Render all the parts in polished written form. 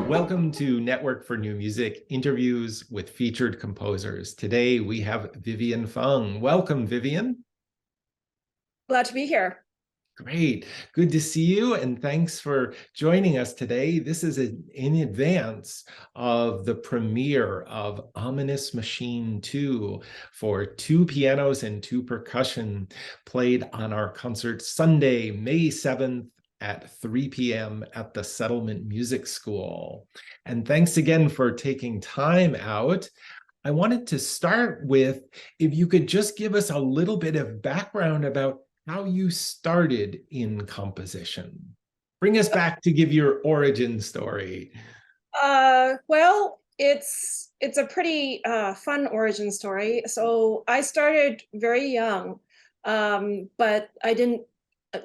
Welcome to Network for New Music, interviews with featured composers. Today we have Vivian Fung. Welcome, Vivian. Glad to be here. Great. Good to see you, and thanks for joining us today. This is in advance of the premiere of Ominous Machine 2 for 2 pianos and 2 percussion, played on our concert Sunday, May 7th at 3 p.m. at the Settlement Music School. And thanks again for taking time out. I wanted to start with, if you could just give us a little bit of background about how you started in composition. Bring us back to give your origin story. Well, it's a pretty fun origin story. So I started very young, but I didn't,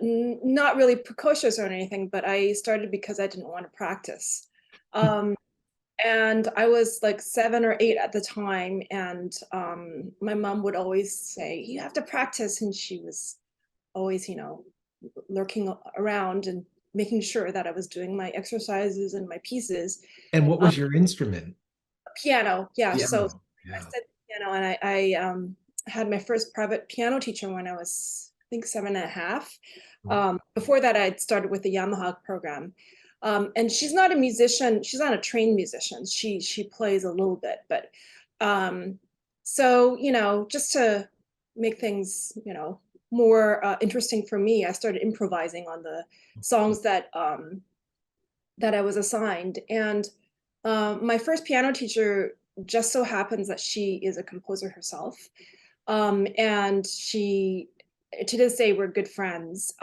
not really precocious or anything, but I started because I didn't want to practice. And I was like 7 or 8 at the time, and my mom would always say, "You have to practice," and she was always, lurking around and making sure that I was doing my exercises and my pieces. And what was your instrument? Piano, yeah. So Piano. I Yeah. said piano, and I had my first private piano teacher when I was, I think, 7.5. Before that, I'd started with the Yamaha program. And she's not a musician. She's not a trained musician. She plays a little bit, but so just to make things more interesting for me, I started improvising on the songs that I was assigned. And my first piano teacher just so happens that she is a composer herself. And she, to this day, we're good friends.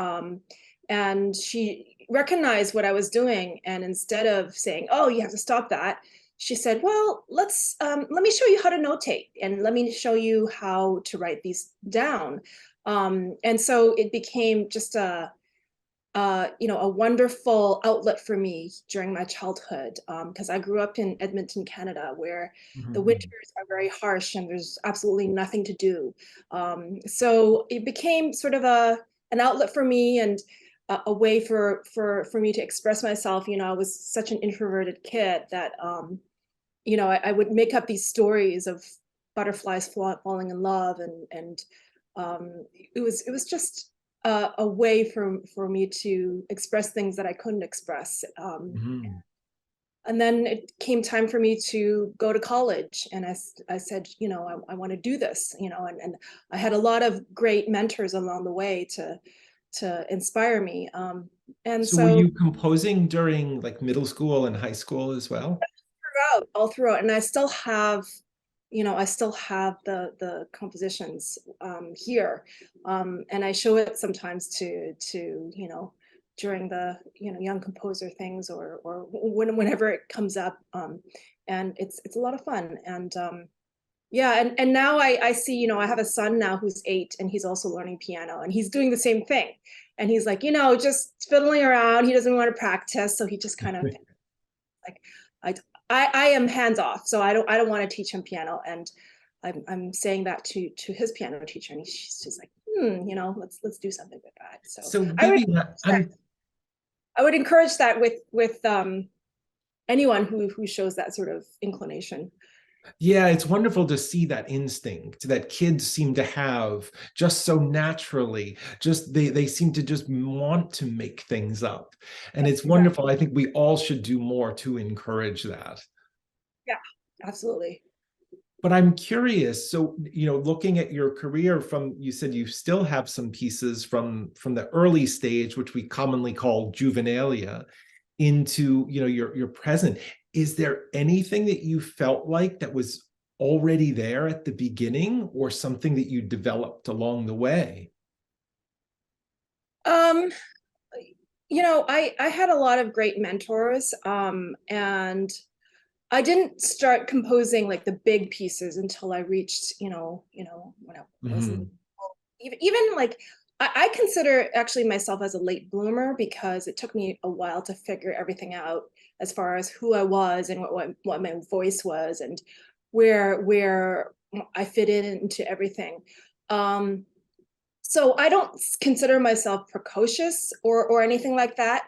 And she recognized what I was doing. And instead of saying, "Oh, you have to stop that," she said, "Well, let me show you how to notate, and let me show you how to write these down." And so it became just a wonderful outlet for me during my childhood, because I grew up in Edmonton, Canada, where the winters are very harsh and there's absolutely nothing to do. So it became sort of an outlet for me, and a way for me to express myself. I was such an introverted kid that I would make up these stories of butterflies falling in love, and it was just a way for me to express things that I couldn't express. And then it came time for me to go to college, and I said, I want to do this, and I had a lot of great mentors along the way to inspire me. And So were so you composing during like middle school and high school as well? all throughout, and I still have the compositions here, and I show it sometimes to during the young composer things, or whenever it comes up, and it's a lot of fun. And yeah, and now I see, I have a son now who's 8, and he's also learning piano, and he's doing the same thing, and he's like, just fiddling around. He doesn't want to practice, so he just kind of like, I am hands off, so I don't want to teach him piano. And I'm saying that to his piano teacher, and she's just like, let's do something with that. So So Vivian, I would encourage that with anyone who shows that sort of inclination. yeah, it's wonderful to see that instinct that kids seem to have just so naturally. Just they seem to just want to make things up. And it's wonderful. I think we all should do more to encourage that. Yeah, absolutely. But I'm curious, so, looking at your career you said you still have some pieces from the early stage, which we commonly call juvenilia, into, your present. Is there anything that you felt like that was already there at the beginning, or something that you developed along the way? Um, I had a lot of great mentors, and I didn't start composing like the big pieces until I reached, when I was even like, I consider actually myself as a late bloomer, because it took me a while to figure everything out as far as who I was and what my voice was, and where I fit into everything. So I don't consider myself precocious or anything like that.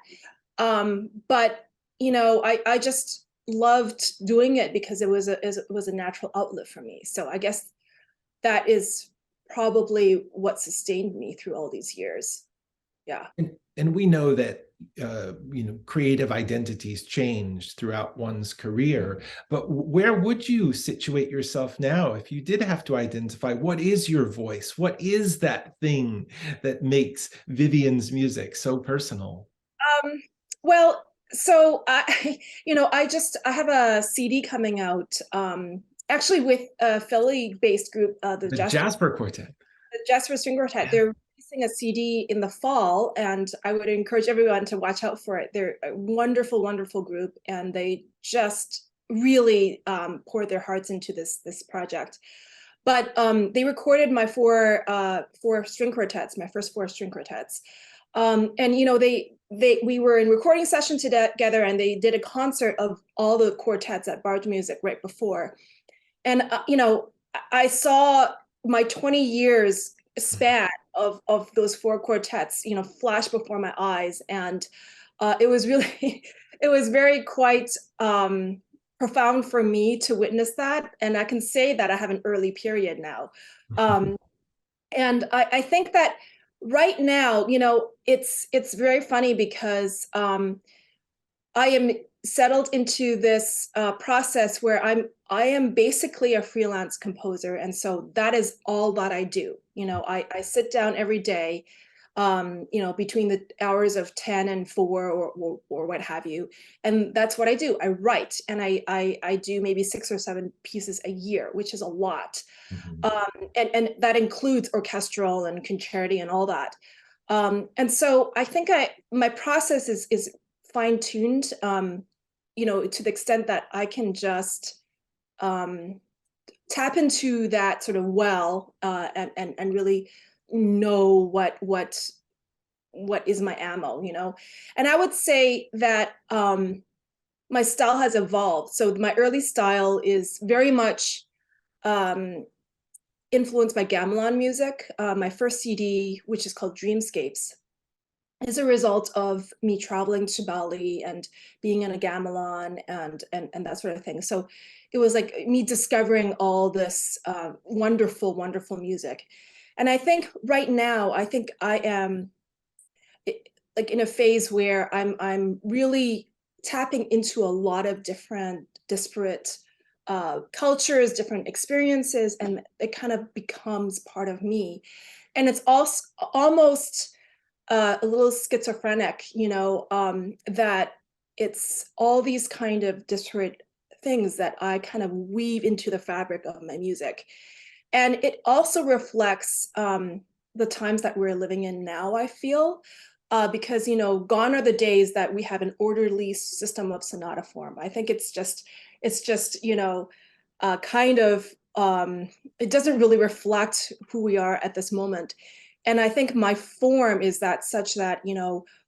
But I just loved doing it because it was a natural outlet for me. So I guess that is probably what sustained me through all these years. Yeah. And we know that creative identities change throughout one's career. But where would you situate yourself now if you did have to identify what is your voice? What is that thing that makes Vivian's music so personal? Um, well, so I, I have a CD coming out, actually with a Philly-based group, The Jasper Quartet. the Jasper String Quartet. Yeah. They're releasing a CD in the fall, and I would encourage everyone to watch out for it. They're a wonderful, wonderful group, and they just really poured their hearts into this project. But they recorded my four string quartets, my first four string quartets. And we were in recording session together, and they did a concert of all the quartets at Barge Music right before. And I saw my 20 years span of those four quartets, flash before my eyes, and it was really, it was very quite profound for me to witness that. And I can say that I have an early period now. Um, and I think that right now, it's very funny because I am settled into this process where I am basically a freelance composer, and so that is all that I do. I sit down every day, between the hours of 10 and 4 or what have you, and that's what I do. I write, and I do maybe 6 or 7 pieces a year, which is a lot, Mhm. and that includes orchestral and concerti and all that. And so I think my process is fine-tuned, to the extent that I can just um, tap into that sort of well, and really know what is my ammo. And I would say that my style has evolved. So my early style is very much um, influenced by gamelan music. My first CD, which is called Dreamscapes, is a result of me traveling to Bali and being in a gamelan and that sort of thing. So it was like me discovering all this wonderful, wonderful music. And I think right now, I think I am like in a phase where I'm really tapping into a lot of different disparate cultures, different experiences, and it kind of becomes part of me. And it's also almost a little schizophrenic, that it's all these kind of disparate things that I kind of weave into the fabric of my music. And it also reflects the times that we're living in now, I feel, because, gone are the days that we have an orderly system of sonata form. I think it's just, kind of, it doesn't really reflect who we are at this moment. And I think my form is that such that,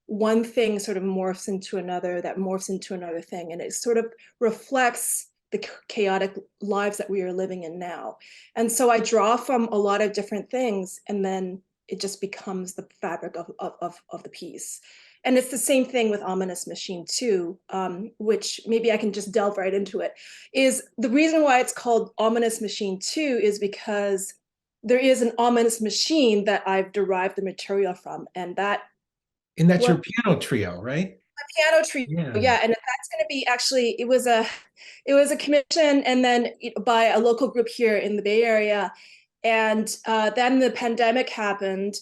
one thing sort of morphs into another, that morphs into another thing. And it sort of reflects the chaotic lives that we are living in now. And so I draw from a lot of different things, and then it just becomes the fabric of the piece. And it's the same thing with Ominous Machine too, which maybe I can just delve right into it, is the reason why it's called Ominous Machine 2 is because there is an ominous machine that I've derived the material from, and And that's was your piano trio, right? piano trio. Yeah. Yeah, and that's going to be actually it was a commission, and then by a local group here in the Bay Area, and then the pandemic happened,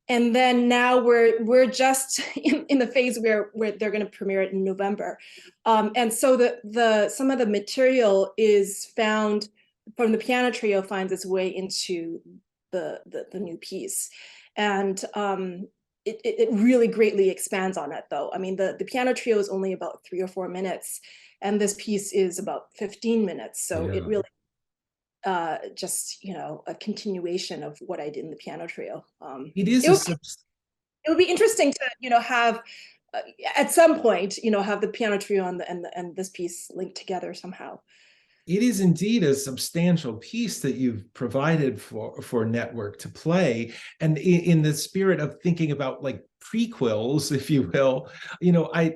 and then now we're just in the phase where they're going to premiere it in November, and so the some of the material is found from the piano trio finds its way into the new piece, and it really greatly expands on it, though. I mean, the piano trio is only about 3 or 4 minutes, and this piece is about 15 minutes. So it Yeah. really just, a continuation of what I did in the piano trio. It is It a would, it would be interesting to, have at some point, have the piano trio and this piece linked together somehow. It is indeed a substantial piece that you've provided for network to play. And in the spirit of thinking about like prequels, if you will, I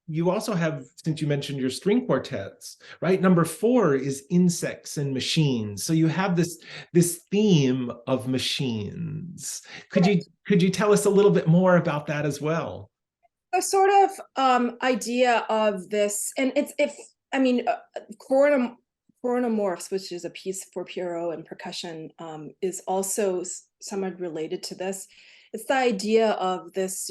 you also have, since you mentioned your string quartets, right? Number 4 is insects and machines. So you have this theme of machines. Could you tell us a little bit more about that as well? The sort of idea of this, and it's if I mean, chronomorphs, which is a piece for piano and percussion, is also somewhat related to this. It's the idea of this,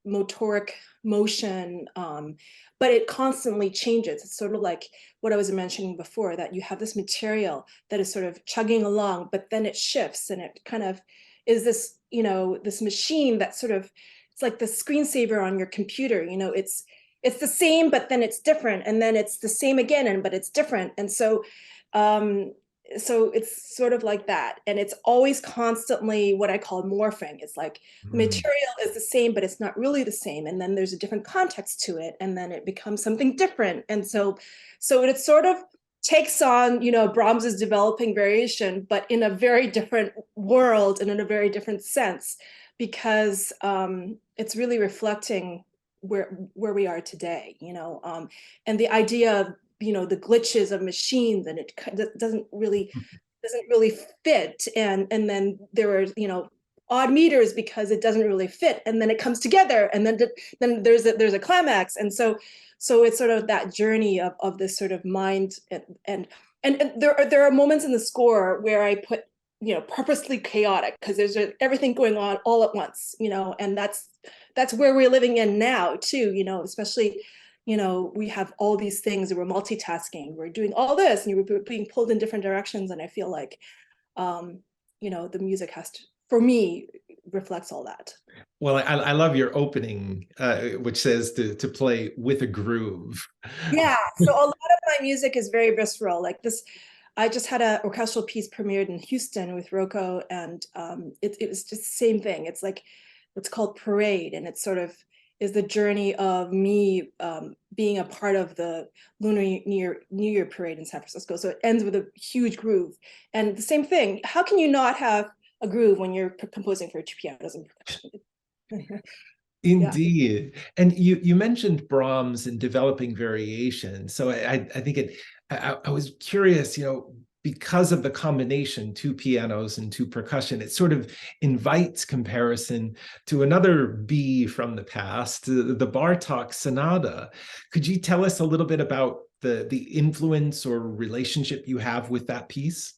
motoric motion, but it constantly changes. It's sort of like what I was mentioning before, that you have this material that is sort of chugging along, but then it shifts and it kind of is this, this machine that sort of, it's like the screensaver on your computer. It's the same, but then it's different, and then it's the same again, and but it's different. And um, so it's sort of like that, and it's always constantly what I call morphing. It's like the Mm. material is the same, but it's not really the same, and then there's a different context to it, and then it becomes something different. And so it sort of takes on, Brahms's developing variation, but in a very different world and in a very different sense, because it's really reflecting where we are today, and the idea of, the glitches of machines, and it doesn't really fit, and then there are, odd meters because it doesn't really fit, and then it comes together, and then there's a climax. And so it's sort of that journey of this sort of mind, and there are moments in the score where I put, purposely chaotic, because there's everything going on all at once, and that's where we're living in now too, especially, we have all these things that we're multitasking, we're doing all this, and you're being pulled in different directions. And I feel like, um, the music has to, for me, reflects all that. Well, I love your opening, which says to play with a groove. Yeah, so a lot of my music is very visceral. Like this, I just had an orchestral piece premiered in Houston with Rocco, and it was just the same thing. It's like what's called Parade, and it sort of is the journey of me being a part of the Lunar New Year parade in San Francisco. So it ends with a huge groove, and the same thing. How can you not have a groove when you're composing for two pianos and percussion? Yeah. Indeed. And you mentioned Brahms and developing variation. So I think I was curious, because of the combination, 2 pianos and 2 percussion, it sort of invites comparison to another B from the past, the Bartok Sonata. Could you tell us a little bit about the influence or relationship you have with that piece?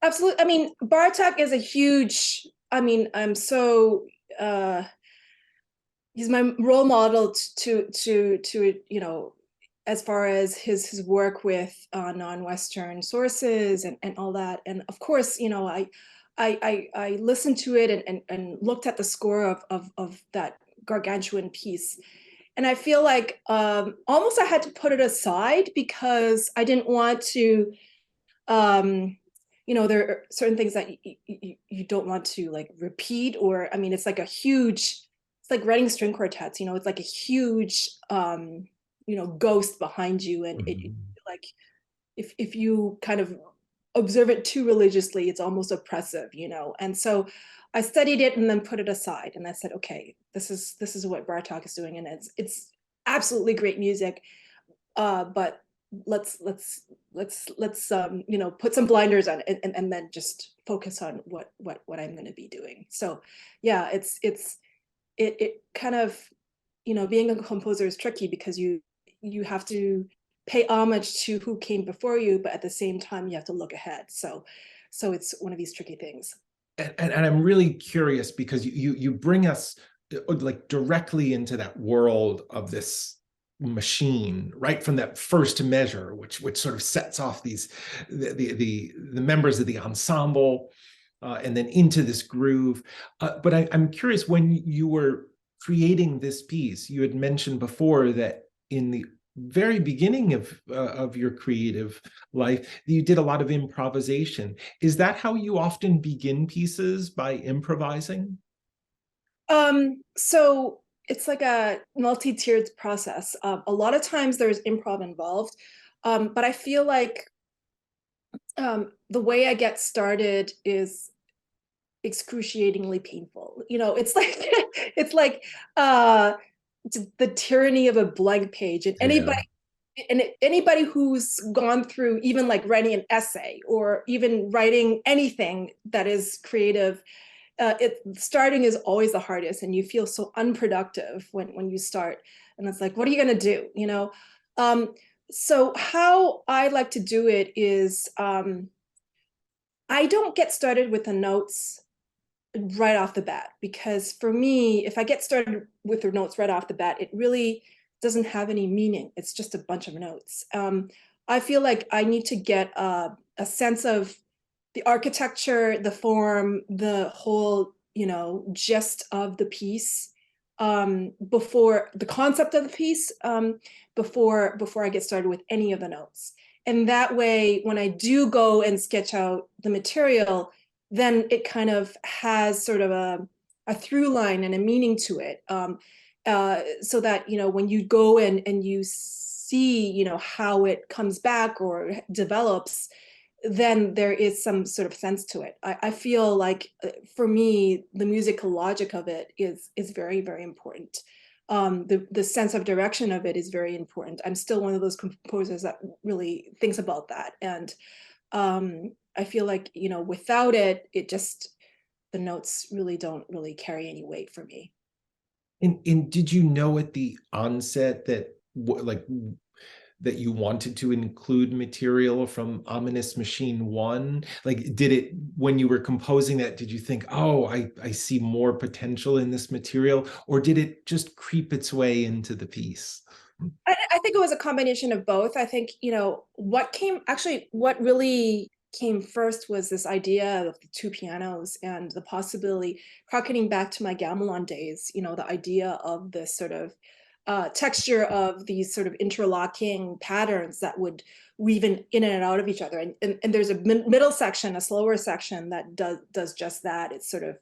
Absolutely. I mean, Bartok is a huge, I mean, I'm so he's my role model to as far as his work with non-Western sources and all that. And of course, I listened to it and looked at the score of that gargantuan piece. And I feel like almost I had to put it aside because I didn't want to, um, there are certain things that you don't want to like repeat, or I mean, it's like a huge, it's like writing string quartets, it's like a huge, ghost behind you. And it Mhm. like, if you kind of observe it too religiously, it's almost oppressive. And so I studied it and then put it aside, and I said, okay, this is what Bartok is doing, and it's absolutely great music, but let's put some blinders on it, and then just focus on what I'm going to be doing. So yeah, it kind of, being a composer is tricky because you have to pay homage to who came before you, but at the same time you have to look ahead. So it's one of these tricky things. And I'm really curious because you bring us like directly into that world of this machine right from that first measure, which sort of sets off these the members of the ensemble, and then into this groove. But I'm curious, when you were creating this piece, you had mentioned before that in the very beginning of your creative life, you did a lot of improvisation. Is that how you often begin pieces, by improvising? So it's like a multi-tiered process. A lot of times there's improv involved. But I feel like the way I get started is excruciatingly painful. It's like it's like uh, the tyranny of a blank page, and Yeah. anybody who's gone through even like writing an essay or even writing anything that is creative, starting is always the hardest, and you feel so unproductive when you start, and it's like, what are you going to do, um, so how I like to do it is, I don't get started with the notes right off the bat, because for me, if I get started with the notes right off the bat, it really doesn't have any meaning. It's just a bunch of notes. I feel like I need to get a sense of the architecture, the form, the whole, gist of the piece, before the concept of the piece, before I get started with any of the notes. And that way, when I do go and sketch out the material, then it kind of has sort of a through line and a meaning to it, so that, when you go and you see, how it comes back or develops, then there is some sort of sense to it. I feel like, for me, the musical logic of it is very, very important. The sense of direction of it is very important. I'm still one of those composers that really thinks about that. And I feel like, without it, the notes really don't really carry any weight for me. And did you know at the onset that that you wanted to include material from Ominous Machine 1? Like, did it, when you were composing that, did you think, oh, I see more potential in this material, or did it just creep its way into the piece? I think it was a combination of both. I think, what really came first was this idea of the two pianos and the possibility, harkening back to my gamelan days, the idea of this sort of texture of these sort of interlocking patterns that would weave in and out of each other. And there's a middle section, a slower section that does just that. It's sort of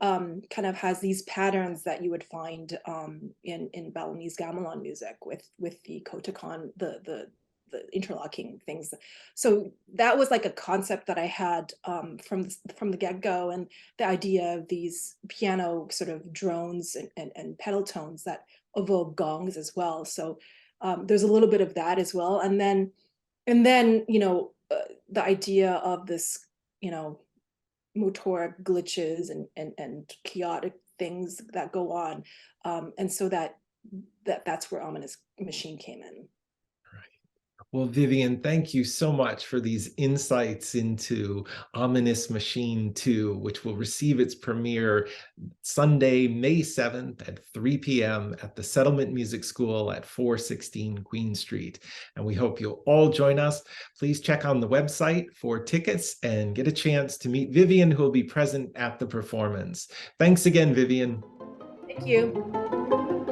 kind of has these patterns that you would find in Balinese gamelan music with the kotakan, the interlocking things. So that was like a concept that I had, from the get-go, and the idea of these piano sort of drones and pedal tones that evoke gongs as well. So there's a little bit of that as well, and then the idea of this, motoric glitches and chaotic things that go on, and so that's where Ominous Machine came in. Well, Vivian, thank you so much for these insights into Ominous Machine 2, which will receive its premiere Sunday, May 7th at 3 p.m. at the Settlement Music School at 416 Queen Street. And we hope you'll all join us. Please check on the website for tickets and get a chance to meet Vivian, who will be present at the performance. Thanks again, Vivian. Thank you.